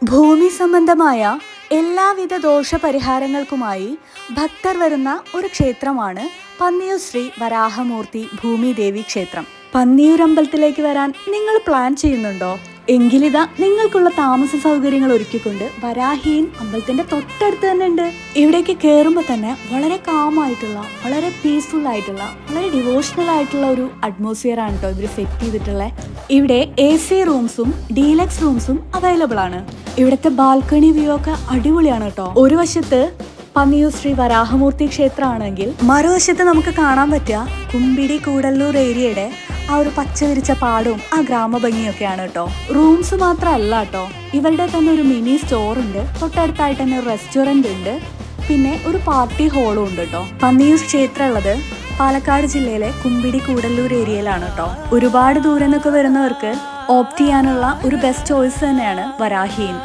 ഭൂമി സംബന്ധമായ എല്ലാവിധ ദോഷപരിഹാരങ്ങൾക്കുമായി ഭക്തർ വരുന്ന ഒരു ക്ഷേത്രമാണ് പന്നിയൂർ ശ്രീ വരാഹമൂർത്തി ഭൂമിദേവി ക്ഷേത്രം. പന്നിയൂർ അമ്പലത്തിലേക്ക് വരാൻ നിങ്ങൾ പ്ലാൻ ചെയ്യുന്നുണ്ടോ? എങ്കിലിതാ നിങ്ങൾക്കുള്ള താമസ സൗകര്യങ്ങൾ ഒരുക്കിക്കൊണ്ട് വരാഹീൻ അമ്പലത്തിന്റെ തൊട്ടടുത്ത് തന്നെ ഉണ്ട്. ഇവിടേക്ക് കയറുമ്പോൾ തന്നെ വളരെ കാമായിട്ടുള്ള, വളരെ പീസ്ഫുൾ ആയിട്ടുള്ള, വളരെ ഡിവോഷണൽ ആയിട്ടുള്ള ഒരു അറ്റ്മോസ്ഫിയർ ആണ് കേട്ടോ ഇവർ സെറ്റ് ചെയ്തിട്ടുള്ളത്. ഇവിടെ AC റൂംസും ഡീലക്സ് റൂംസും അവൈലബിൾ ആണ്. ഇവിടുത്തെ ബാൽക്കണി വ്യൂ ഒക്കെ അടിപൊളിയാണ് കേട്ടോ. ഒരു വശത്ത് പന്നിയൂർ ശ്രീ വരാഹമൂർത്തി ക്ഷേത്രമാണെങ്കിൽ മറുവശത്ത് നമുക്ക് കാണാൻ പറ്റുക കുമ്പിടി കൂടല്ലൂർ ഏരിയയുടെ ആ ഒരു പച്ച വിരിച്ച പാടവും ആ ഗ്രാമഭംഗിയൊക്കെയാണ് കേട്ടോ. റൂംസ് മാത്രമല്ല കേട്ടോ, ഇവരുടെ തന്നെ ഒരു മിനി സ്റ്റോർ ഉണ്ട്, തൊട്ടടുത്തായിട്ട് തന്നെ ഒരു റെസ്റ്റോറന്റ് ഉണ്ട്, പിന്നെ ഒരു പാർട്ടി ഹോളും ഉണ്ട് കേട്ടോ. പന്നിയൂർ ക്ഷേത്രം ഉള്ളത് പാലക്കാട് ജില്ലയിലെ കുമ്പിടി കൂടല്ലൂർ ഏരിയയിലാണ് കേട്ടോ. ഒരുപാട് ദൂരെ നിന്നൊക്കെ വരുന്നവർക്ക് ഓപ്റ്റ് ചെയ്യാനുള്ള ഒരു ബെസ്റ്റ് ചോയ്സ് തന്നെയാണ് വരാഹീൻ.